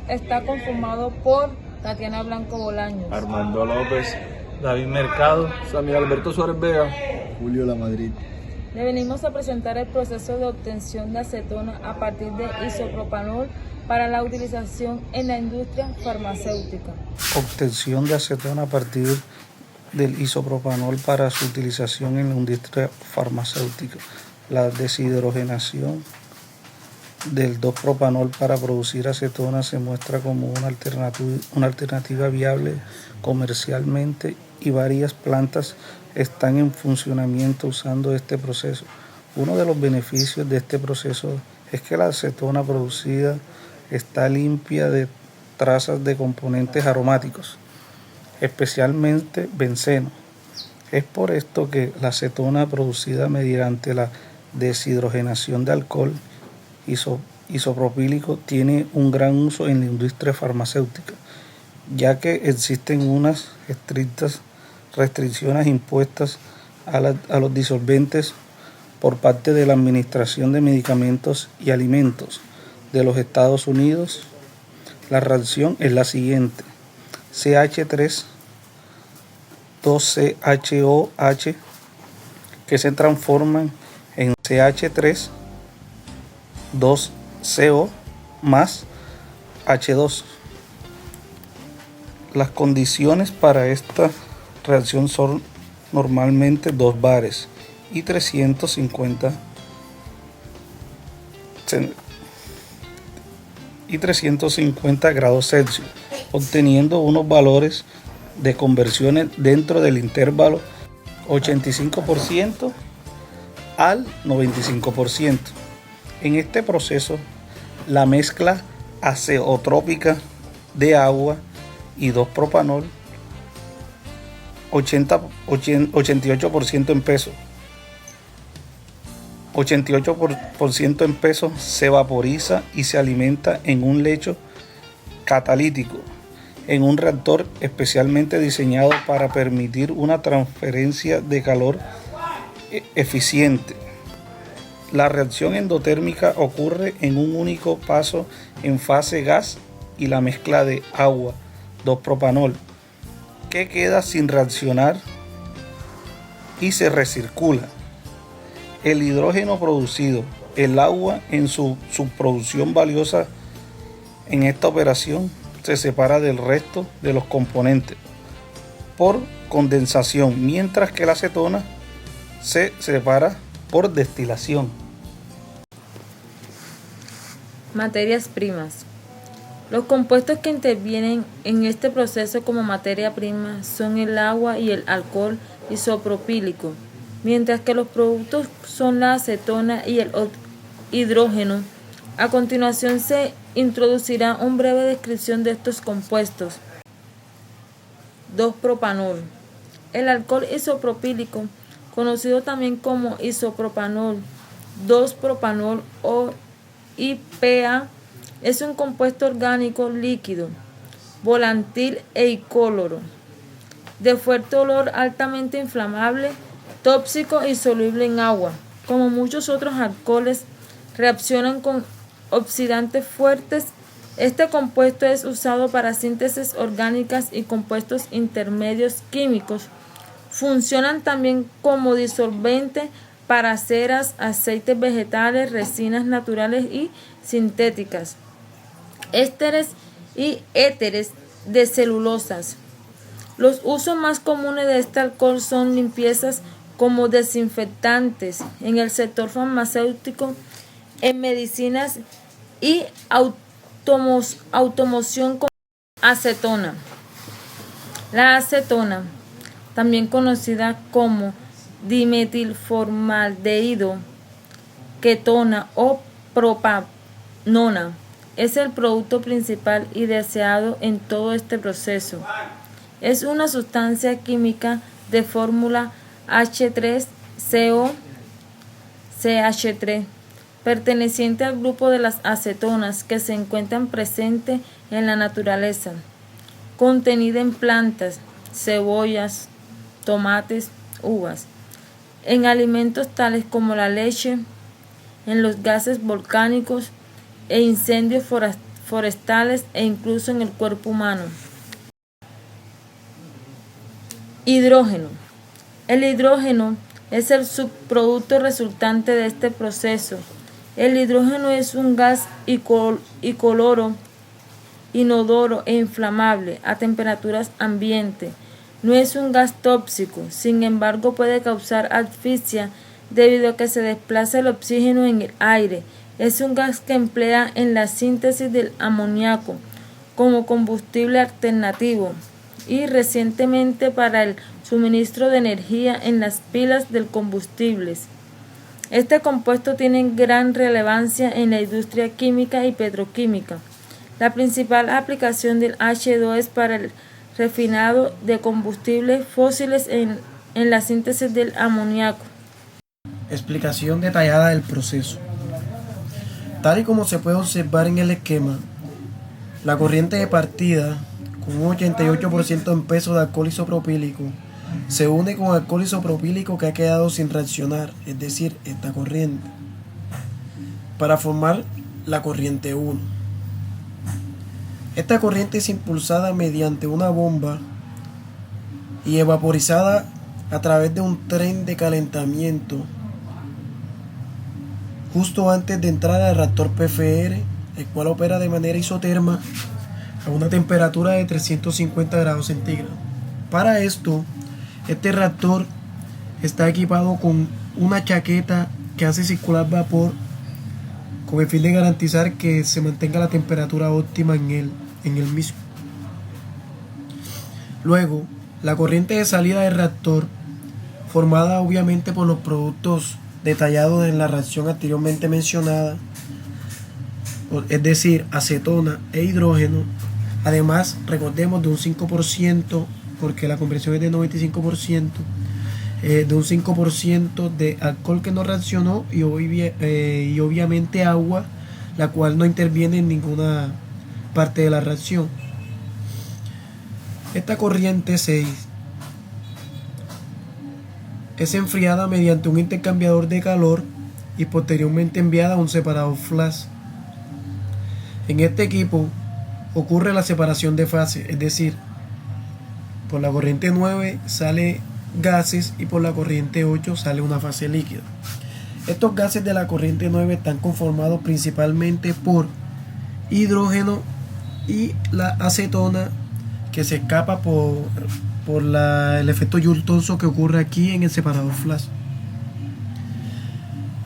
está conformado por Tatiana Blanco Bolaños, Armando López, David Mercado, Samir Alberto Suárez Vega, Julio La Madrid. Le venimos a presentar el proceso de obtención de acetona a partir de isopropanol para la utilización en la industria farmacéutica. Obtención de acetona a partir del isopropanol para su utilización en la industria farmacéutica. La deshidrogenación del 2-propanol para producir acetona se muestra como una alternativa viable comercialmente y varias plantas están en funcionamiento usando este proceso. Uno de los beneficios de este proceso es que la acetona producida está limpia de trazas de componentes aromáticos, especialmente benceno. Es por esto que la acetona producida mediante la deshidrogenación de alcohol isopropílico tiene un gran uso en la industria farmacéutica, ya que existen unas estrictas restricciones impuestas a los disolventes por parte de la Administración de Medicamentos y Alimentos de los Estados Unidos. La reacción es la siguiente: CH3 2CHOH que se transforman en CH3 2CO más H2. Las condiciones para esta reacción son normalmente 2 bares y 350 grados Celsius, obteniendo unos valores de conversiones dentro del intervalo 85% al 95%. En este proceso, la mezcla azeotrópica de agua y 2-propanol 88% en peso. 88% en peso se vaporiza y se alimenta en un lecho catalítico, en un reactor especialmente diseñado para permitir una transferencia de calor eficiente. La reacción endotérmica ocurre en un único paso en fase gas y la mezcla de agua 2-propanol que queda sin reaccionar y se recircula. El hidrógeno producido, el agua en su subproducción valiosa en esta operación se separa del resto de los componentes por condensación, mientras que la acetona se separa por destilación. Materias primas. Los compuestos que intervienen en este proceso como materia prima son el agua y el alcohol isopropílico, mientras que los productos son la acetona y el hidrógeno. A continuación se introducirá una breve descripción de estos compuestos. 2-propanol. El alcohol isopropílico, conocido también como isopropanol, 2-propanol o IPA, es un compuesto orgánico líquido, volátil e incoloro, de fuerte olor, altamente inflamable, tóxico y soluble en agua. Como muchos otros alcoholes, reaccionan con oxidantes fuertes. Este compuesto es usado para síntesis orgánicas y compuestos intermedios químicos. Funcionan también como disolvente para ceras, aceites vegetales, resinas naturales y sintéticas, ésteres y éteres de celulosas. Los usos más comunes de este alcohol son limpiezas como desinfectantes en el sector farmacéutico, en medicinas y automoción con acetona. La acetona, también conocida como dimetilformaldehído, ketona o propanona, es el producto principal y deseado en todo este proceso. Es una sustancia química de fórmula H3COCH3, perteneciente al grupo de las acetonas que se encuentran presentes en la naturaleza, contenida en plantas, cebollas, tomates, uvas, en alimentos tales como la leche, en los gases volcánicos e incendios forestales e incluso en el cuerpo humano. Hidrógeno. El hidrógeno es el subproducto resultante de este proceso. El hidrógeno es un gas incoloro, inodoro e inflamable a temperaturas ambiente. No es un gas tóxico, sin embargo puede causar asfixia debido a que se desplaza el oxígeno en el aire. Es un gas que emplea en la síntesis del amoníaco como combustible alternativo y recientemente para el suministro de energía en las pilas de combustibles. Este compuesto tiene gran relevancia en la industria química y petroquímica. La principal aplicación del H2 es para el refinado de combustibles fósiles en la síntesis del amoníaco. Explicación detallada del proceso. Tal y como se puede observar en el esquema, la corriente de partida, con un 88% en peso de alcohol isopropílico, se une con alcohol isopropílico que ha quedado sin reaccionar, es decir, esta corriente, para formar la corriente 1. Esta corriente es impulsada mediante una bomba y evaporizada a través de un tren de calentamiento justo antes de entrar al reactor PFR, el cual opera de manera isoterma a una temperatura de 350 grados centígrados. Para esto, este reactor está equipado con una chaqueta que hace circular vapor con el fin de garantizar que se mantenga la temperatura óptima en el mismo. Luego, la corriente de salida del reactor, formada obviamente por los productos detallados en la reacción anteriormente mencionada, es decir, acetona e hidrógeno, además recordemos de un 5%, porque la conversión es de 95%, de un 5% de alcohol que no reaccionó y obviamente agua, la cual no interviene en ninguna parte de la reacción. Esta corriente 6 es enfriada mediante un intercambiador de calor y posteriormente enviada a un separador flash. En este equipo ocurre la separación de fases, es decir, por la corriente 9 sale gases y por la corriente 8 sale una fase líquida. Estos gases de la corriente 9 están conformados principalmente por hidrógeno y la acetona, que se escapa por el efecto Joule-Thomson que ocurre aquí en el separador flash.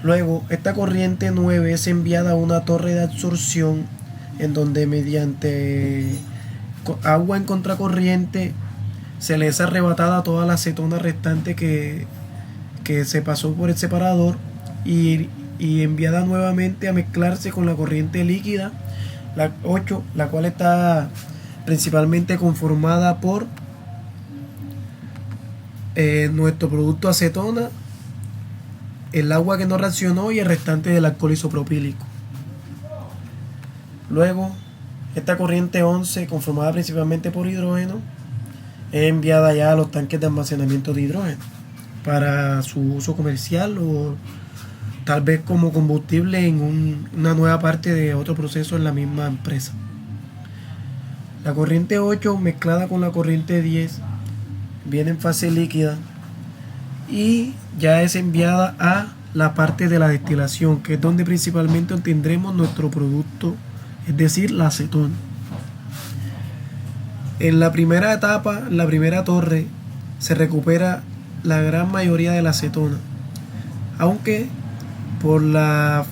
Luego, esta corriente 9 es enviada a una torre de absorción en donde mediante agua en contracorriente se le es arrebatada toda la acetona restante que se pasó por el separador y enviada nuevamente a mezclarse con la corriente líquida, la 8, la cual está principalmente conformada por nuestro producto acetona, el agua que no reaccionó y el restante del alcohol isopropílico. Luego, esta corriente 11, conformada principalmente por hidrógeno, es enviada ya a los tanques de almacenamiento de hidrógeno para su uso comercial o tal vez como combustible en una nueva parte de otro proceso en la misma empresa. La corriente 8 mezclada con la corriente 10 viene en fase líquida y ya es enviada a la parte de la destilación, que es donde principalmente obtendremos nuestro producto, es decir, la acetona. En la primera etapa, en la primera torre, se recupera la gran mayoría de la acetona, aunque por la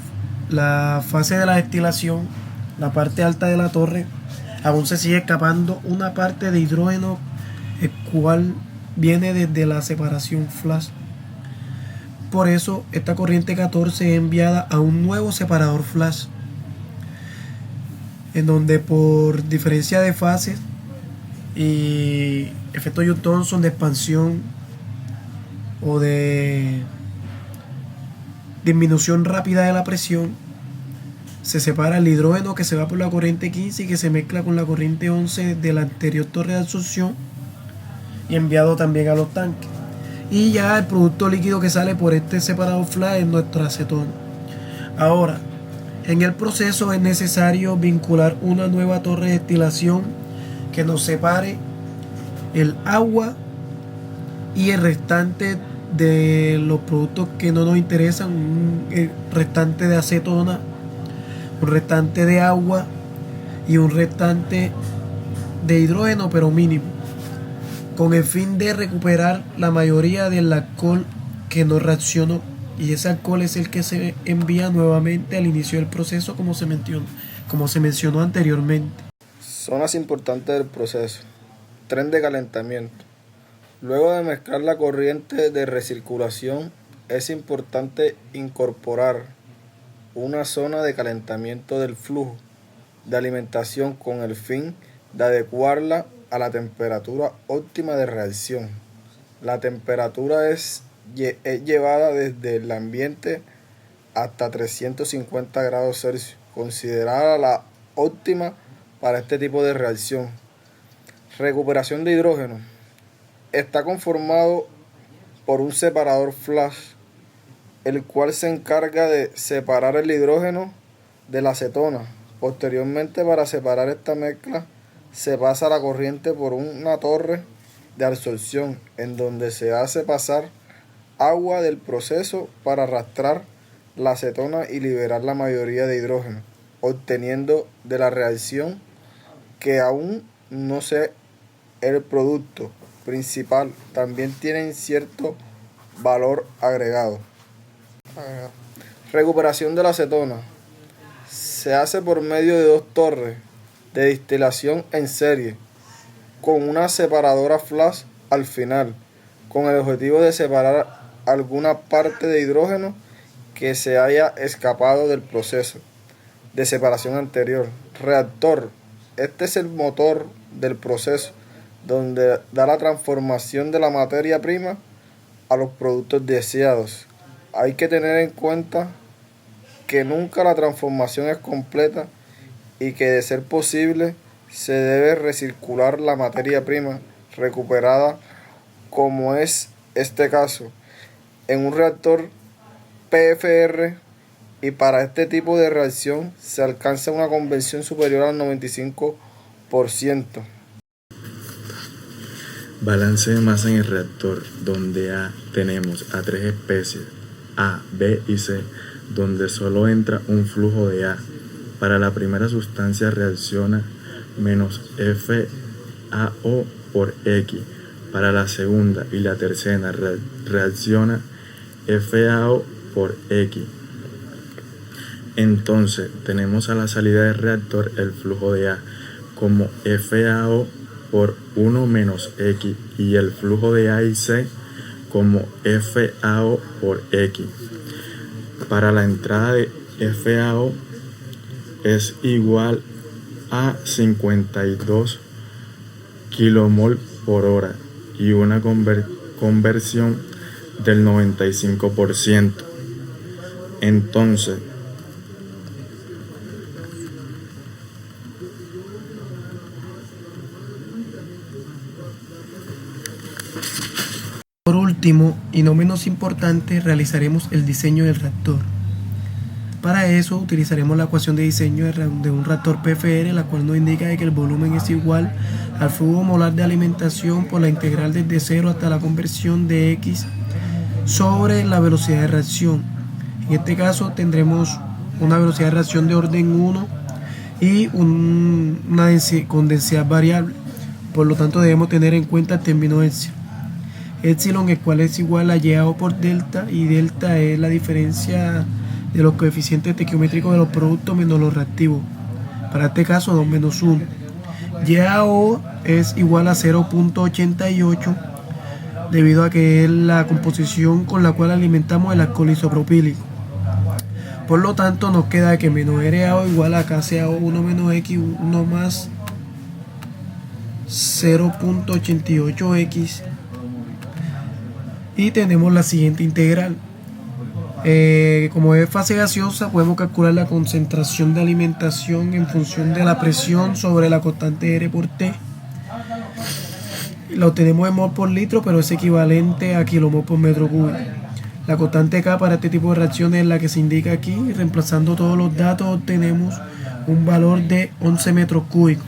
fase de la destilación, la parte alta de la torre, aún se sigue escapando una parte de hidrógeno, el cual viene desde la separación flash. Por eso esta corriente 14 es enviada a un nuevo separador flash, en donde por diferencia de fases y efecto Joule-Thomson de expansión o de disminución rápida de la presión, se separa el hidrógeno que se va por la corriente 15 y que se mezcla con la corriente 11 de la anterior torre de absorción y enviado también a los tanques. Y ya el producto líquido que sale por este separador flash es nuestra acetona. Ahora, En el proceso es necesario vincular una nueva torre de destilación que nos separe el agua y el restante de los productos que no nos interesan, un restante de acetona, un restante de agua y un restante de hidrógeno, pero mínimo, con el fin de recuperar la mayoría del alcohol que no reaccionó, y ese alcohol es el que se envía nuevamente al inicio del proceso, como se mencionó anteriormente. Zonas importantes del proceso. Tren de calentamiento. Luego de mezclar la corriente de recirculación, es importante incorporar una zona de calentamiento del flujo de alimentación con el fin de adecuarla a la temperatura óptima de reacción. La temperatura es llevada desde el ambiente hasta 350 grados Celsius, considerada la óptima para este tipo de reacción. Recuperación de hidrógeno. Está conformado por un separador flash, el cual se encarga de separar el hidrógeno de la acetona. Posteriormente, para separar esta mezcla, se pasa la corriente por una torre de absorción, en donde se hace pasar agua del proceso para arrastrar la acetona y liberar la mayoría de hidrógeno, obteniendo de la reacción que aún no sé el producto principal, también tienen cierto valor agregado. Recuperación de la acetona. Se hace por medio de dos torres de destilación en serie, con una separadora flash al final, con el objetivo de separar alguna parte de hidrógeno que se haya escapado del proceso de separación anterior. Reactor. Este es el motor del proceso, donde da la transformación de la materia prima a los productos deseados. Hay que tener en cuenta que nunca la transformación es completa y que, de ser posible, se debe recircular la materia prima recuperada, como es este caso en un reactor PFR, y para este tipo de reacción se alcanza una conversión superior al 95%. Balance de masa en el reactor, donde tenemos a tres especies, A, B y C, donde solo entra un flujo de A. Para la primera sustancia reacciona menos FAO por X. Para la segunda y la tercera reacciona FAO por X. Entonces tenemos a la salida del reactor el flujo de A como FAO por 1 menos X y el flujo de A y C como FAO por X. Para la entrada de FAO es igual a 52 kmol por hora y una conversión del 95%. Entonces, por último, y no menos importante, realizaremos el diseño del reactor. Para eso utilizaremos la ecuación de diseño de un reactor PFR, la cual nos indica que el volumen es igual al flujo molar de alimentación por la integral desde 0 hasta la conversión de X sobre la velocidad de reacción. En este caso tendremos una velocidad de reacción de orden 1 y con densidad variable. Por lo tanto, debemos tener en cuenta el término epsilon, el cual es igual a YAO por delta, y delta es la diferencia de los coeficientes estequiométricos de los productos menos los reactivos. Para este caso, 2 menos 1. YAO es igual a 0.88 debido a que es la composición con la cual alimentamos el alcohol isopropílico. Por lo tanto, nos queda que menos RAO igual a KCAO 1 menos X 1 más 0.88X, y tenemos la siguiente integral. Como es fase gaseosa, podemos calcular la concentración de alimentación en función de la presión sobre la constante R por T. La obtenemos en mol por litro, pero es equivalente a kilomol por metro cúbico. La constante K para este tipo de reacciones es la que se indica aquí. Reemplazando todos los datos obtenemos un valor de 11 metros cúbicos.